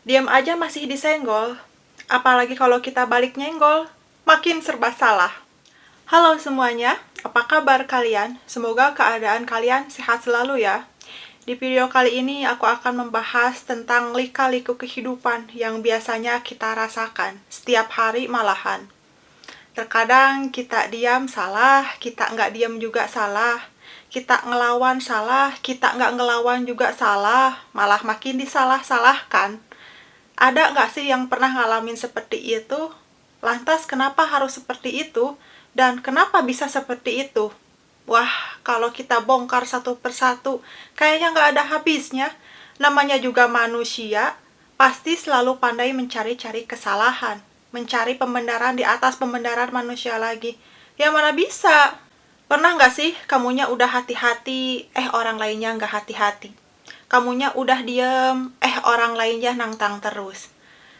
Diam aja masih disenggol. Apalagi kalau kita balik nyenggol, makin serba salah. Halo semuanya, apa kabar kalian? Semoga keadaan kalian sehat selalu ya. Di video kali ini aku akan membahas tentang lika-liku kehidupan yang biasanya kita rasakan setiap hari malahan. Terkadang kita diam salah, kita nggak diam juga salah. Kita ngelawan salah, kita nggak ngelawan juga salah, malah makin disalah-salahkan. Ada nggak sih yang pernah ngalamin seperti itu? Lantas kenapa harus seperti itu? Dan kenapa bisa seperti itu? Wah, kalau kita bongkar satu persatu, kayaknya nggak ada habisnya. Namanya juga manusia, pasti selalu pandai mencari-cari kesalahan. Mencari pembenaran di atas pembenaran manusia lagi. Ya mana bisa? Pernah nggak sih kamunya udah hati-hati, orang lainnya nggak hati-hati? Kamunya udah diem, orang lainnya nantang terus.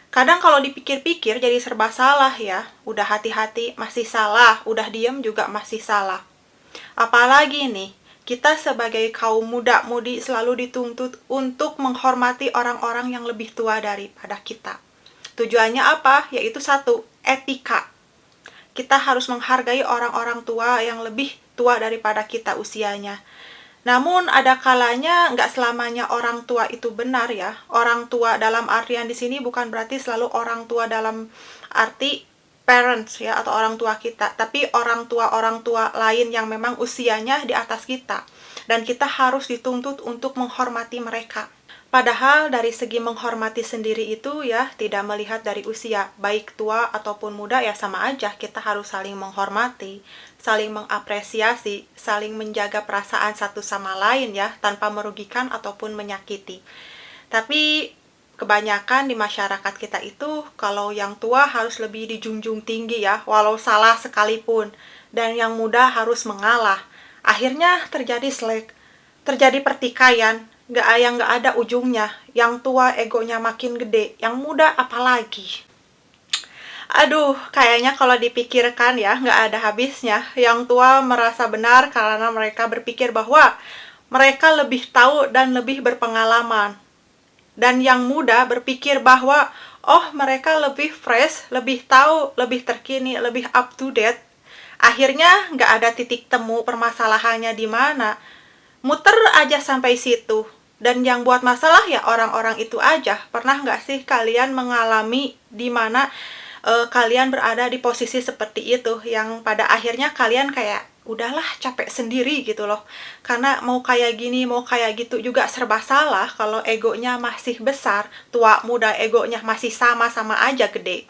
Kadang kalau dipikir-pikir jadi serba salah ya. Udah hati-hati masih salah, udah diem juga masih salah. Apalagi nih, kita sebagai kaum muda-mudi selalu dituntut untuk menghormati orang-orang yang lebih tua daripada kita. Tujuannya apa? Yaitu satu, etika. Kita harus menghargai orang-orang tua yang lebih tua daripada kita usianya. Namun ada kalanya nggak selamanya orang tua itu benar ya. Orang tua dalam artian di sini bukan berarti selalu orang tua dalam arti parents ya, atau orang tua kita, tapi orang tua lain yang memang usianya di atas kita. Dan kita harus dituntut untuk menghormati mereka. Padahal dari segi menghormati sendiri itu ya tidak melihat dari usia, baik tua ataupun muda ya sama aja, kita harus saling menghormati, saling mengapresiasi, saling menjaga perasaan satu sama lain ya, tanpa merugikan ataupun menyakiti. Tapi kebanyakan di masyarakat kita itu kalau yang tua harus lebih dijunjung tinggi ya, walau salah sekalipun, dan yang muda harus mengalah. Akhirnya terjadi slack, terjadi pertikaian, nggak ada ujungnya. Yang tua egonya makin gede, yang muda apalagi. Aduh, kayaknya kalau dipikirkan ya nggak ada habisnya. Yang tua merasa benar karena mereka berpikir bahwa mereka lebih tahu dan lebih berpengalaman. Dan yang muda berpikir bahwa oh mereka lebih fresh, lebih tahu, lebih terkini, lebih up to date. Akhirnya nggak ada titik temu permasalahannya di mana. Muter aja sampai situ. Dan yang buat masalah ya orang-orang itu aja. Pernah nggak sih kalian mengalami di mana kalian berada di posisi seperti itu, yang pada akhirnya kalian kayak udahlah capek sendiri gitu loh, karena mau kayak gini mau kayak gitu juga serba salah. Kalau egonya masih besar, tua muda egonya masih sama-sama aja gede.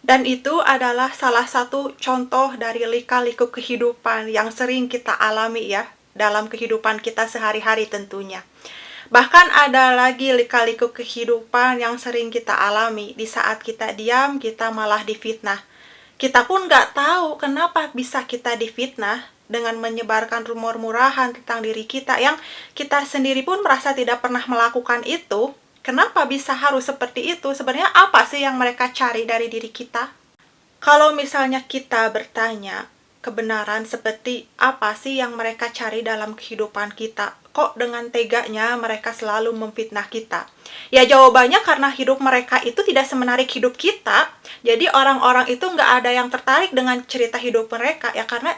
Dan itu adalah salah satu contoh dari lika-liku kehidupan yang sering kita alami ya dalam kehidupan kita sehari-hari tentunya. Bahkan ada lagi lika-liku kehidupan yang sering kita alami. Di saat kita diam, kita malah difitnah. Kita pun nggak tahu kenapa bisa kita difitnah dengan menyebarkan rumor murahan tentang diri kita yang kita sendiri pun merasa tidak pernah melakukan itu. Kenapa bisa harus seperti itu? Sebenarnya apa sih yang mereka cari dari diri kita? Kalau misalnya kita bertanya, kebenaran seperti apa sih yang mereka cari dalam kehidupan kita? Kok dengan teganya mereka selalu memfitnah kita? Ya jawabannya karena hidup mereka itu tidak semenarik hidup kita. Jadi orang-orang itu nggak ada yang tertarik dengan cerita hidup mereka. Ya karena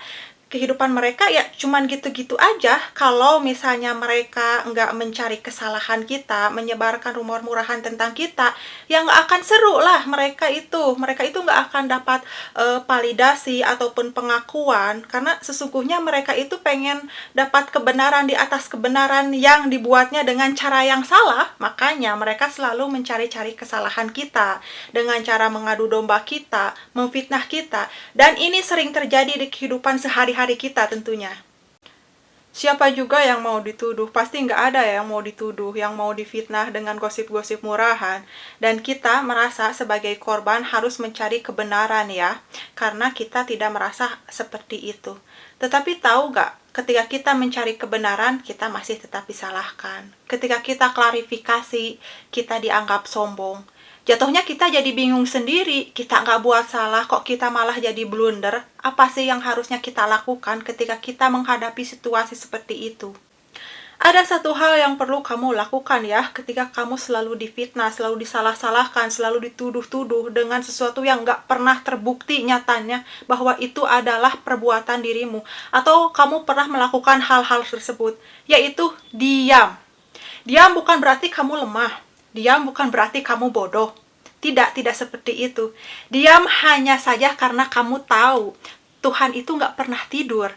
kehidupan mereka ya cuman gitu-gitu aja. Kalau misalnya mereka nggak mencari kesalahan kita, menyebarkan rumor murahan tentang kita, ya nggak akan seru lah mereka itu. Mereka itu nggak akan dapat validasi ataupun pengakuan, karena sesungguhnya mereka itu pengen dapat kebenaran di atas kebenaran yang dibuatnya dengan cara yang salah. Makanya mereka selalu mencari-cari kesalahan kita dengan cara mengadu domba kita, memfitnah kita. Dan ini sering terjadi di kehidupan sehari-hari kita tentunya. Siapa juga yang mau dituduh? Pasti nggak ada yang mau dituduh, yang mau difitnah dengan gosip-gosip murahan. Dan kita merasa sebagai korban harus mencari kebenaran ya, karena kita tidak merasa seperti itu. Tetapi tahu nggak, ketika kita mencari kebenaran, kita masih tetap disalahkan. Ketika kita klarifikasi, kita dianggap sombong. Jatuhnya kita jadi bingung sendiri, kita nggak buat salah, kok kita malah jadi blunder. Apa sih yang harusnya kita lakukan ketika kita menghadapi situasi seperti itu? Ada satu hal yang perlu kamu lakukan ya, ketika kamu selalu difitnah, selalu disalah-salahkan, selalu dituduh-tuduh dengan sesuatu yang nggak pernah terbukti nyatanya bahwa itu adalah perbuatan dirimu, atau kamu pernah melakukan hal-hal tersebut, yaitu diam. Diam bukan berarti kamu lemah, diam bukan berarti kamu bodoh. Tidak seperti itu. Diam hanya saja karena kamu tahu Tuhan itu nggak pernah tidur.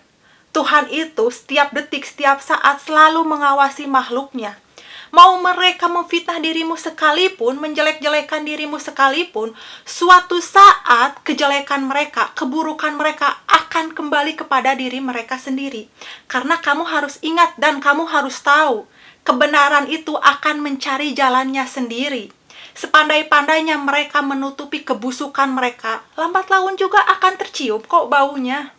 Tuhan itu setiap detik, setiap saat selalu mengawasi makhluknya. Mau mereka memfitnah dirimu sekalipun, menjelek-jelekan dirimu sekalipun, suatu saat kejelekan mereka, keburukan mereka akan kembali kepada diri mereka sendiri. Karena kamu harus ingat dan kamu harus tahu, kebenaran itu akan mencari jalannya sendiri. Sepandai-pandainya mereka menutupi kebusukan mereka, lambat laun juga akan tercium kok baunya.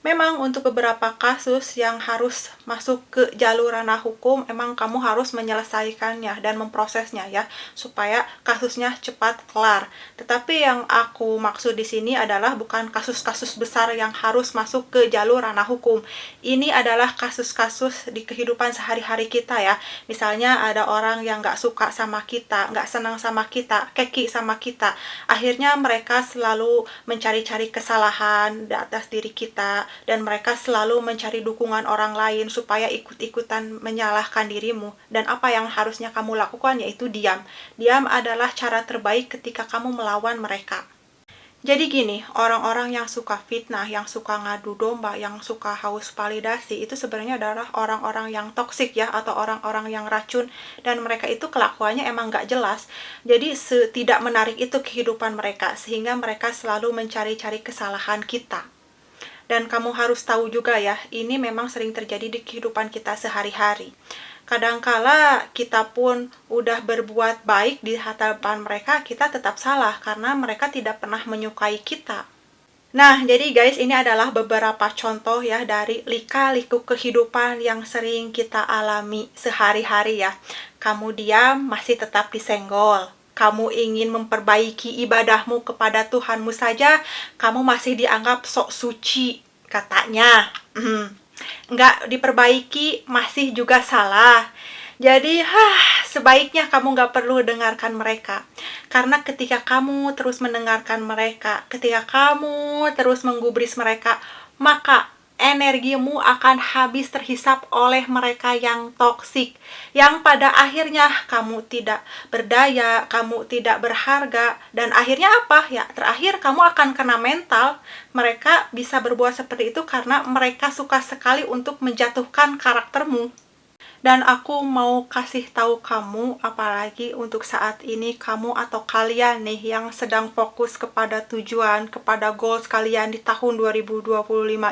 Memang untuk beberapa kasus yang harus masuk ke jalur ranah hukum, emang kamu harus menyelesaikannya dan memprosesnya ya, supaya kasusnya cepat kelar. Tetapi yang aku maksud di sini adalah bukan kasus-kasus besar yang harus masuk ke jalur ranah hukum. Ini adalah kasus-kasus di kehidupan sehari-hari kita ya. Misalnya ada orang yang nggak suka sama kita, nggak senang sama kita, keki sama kita. Akhirnya mereka selalu mencari-cari kesalahan di atas diri kita, dan mereka selalu mencari dukungan orang lain supaya ikut-ikutan menyalahkan dirimu. Dan apa yang harusnya kamu lakukan yaitu diam. Diam adalah cara terbaik ketika kamu melawan mereka. Jadi gini, orang-orang yang suka fitnah, yang suka ngadu domba, yang suka haus validasi, itu sebenarnya adalah orang-orang yang toksik ya, atau orang-orang yang racun, dan mereka itu kelakuannya emang nggak jelas. Jadi tidak menarik itu kehidupan mereka, sehingga mereka selalu mencari-cari kesalahan kita. Dan kamu harus tahu juga ya, ini memang sering terjadi di kehidupan kita sehari-hari. Kadangkala kita pun udah berbuat baik di hadapan mereka, kita tetap salah karena mereka tidak pernah menyukai kita. Nah, jadi guys, ini adalah beberapa contoh ya dari lika-liku kehidupan yang sering kita alami sehari-hari ya. Kamu diam, masih tetap disenggol. Kamu ingin memperbaiki ibadahmu kepada Tuhanmu saja, kamu masih dianggap sok suci, katanya. Nggak diperbaiki, masih juga salah. Jadi, sebaiknya kamu nggak perlu dengarkan mereka. Karena ketika kamu terus mendengarkan mereka, ketika kamu terus menggubris mereka, maka energimu akan habis terhisap oleh mereka yang toksik, yang pada akhirnya kamu tidak berdaya, kamu tidak berharga, dan akhirnya apa? Ya, terakhir kamu akan kena mental. Mereka bisa berbuat seperti itu karena mereka suka sekali untuk menjatuhkan karaktermu. Dan aku mau kasih tahu kamu, apalagi untuk saat ini kamu atau kalian nih yang sedang fokus kepada tujuan, kepada goals kalian di tahun 2025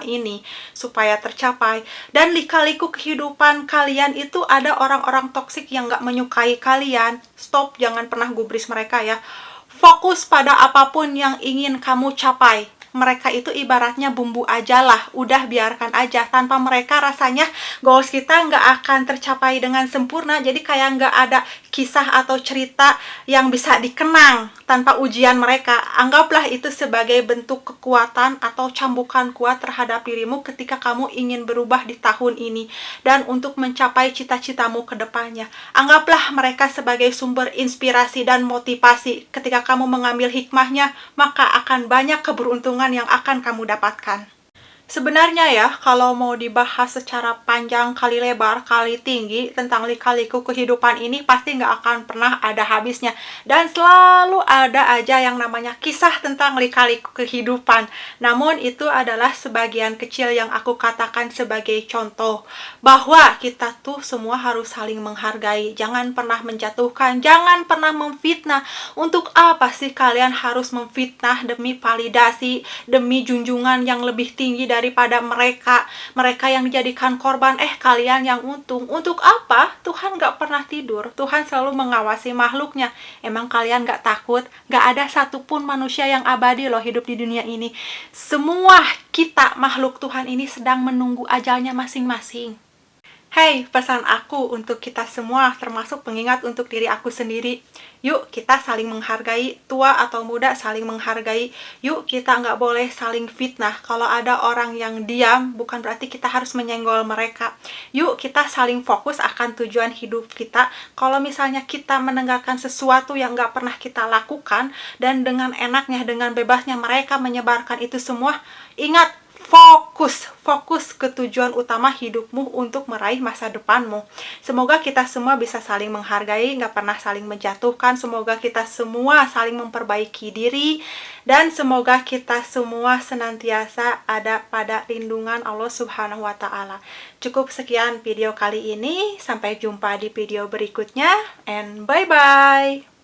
ini supaya tercapai. Dan lika-liku kehidupan kalian itu ada orang-orang toksik yang gak menyukai kalian. Stop, jangan pernah gubris mereka ya. Fokus pada apapun yang ingin kamu capai. Mereka itu ibaratnya bumbu aja lah, udah biarkan aja. Tanpa mereka rasanya goals kita nggak akan tercapai dengan sempurna. Jadi kayak nggak ada kisah atau cerita yang bisa dikenang tanpa ujian mereka. Anggaplah itu sebagai bentuk kekuatan atau cambukan kuat terhadap dirimu ketika kamu ingin berubah di tahun ini dan untuk mencapai cita-citamu ke depannya. Anggaplah mereka sebagai sumber inspirasi dan motivasi. Ketika kamu mengambil hikmahnya, maka akan banyak keberuntungan yang akan kamu dapatkan. Sebenarnya ya, kalau mau dibahas secara panjang, kali lebar, kali tinggi tentang lika-liku kehidupan ini pasti nggak akan pernah ada habisnya. Dan selalu ada aja yang namanya kisah tentang lika-liku kehidupan. Namun itu adalah sebagian kecil yang aku katakan sebagai contoh. Bahwa kita tuh semua harus saling menghargai. Jangan pernah menjatuhkan, jangan pernah memfitnah. Untuk apa sih kalian harus memfitnah demi validasi, demi junjungan yang lebih tinggi daripada mereka yang dijadikan korban, kalian yang untung. Untuk apa? Tuhan gak pernah tidur, Tuhan selalu mengawasi makhluknya. Emang kalian gak takut? Gak ada satupun manusia yang abadi loh hidup di dunia ini. Semua kita makhluk Tuhan ini sedang menunggu ajalnya masing-masing. Hey, pesan aku untuk kita semua, termasuk pengingat untuk diri aku sendiri. Yuk, kita saling menghargai, tua atau muda saling menghargai. Yuk, kita nggak boleh saling fitnah. Kalau ada orang yang diam, bukan berarti kita harus menyenggol mereka. Yuk, kita saling fokus akan tujuan hidup kita. Kalau misalnya kita mendengarkan sesuatu yang nggak pernah kita lakukan, dan dengan enaknya, dengan bebasnya mereka menyebarkan itu semua, ingat, fokus ke tujuan utama hidupmu untuk meraih masa depanmu. Semoga kita semua bisa saling menghargai, nggak pernah saling menjatuhkan. Semoga kita semua saling memperbaiki diri, dan semoga kita semua senantiasa ada pada lindungan Allah Subhanahu wa Ta'ala. Cukup sekian video kali ini, sampai jumpa di video berikutnya, and bye bye.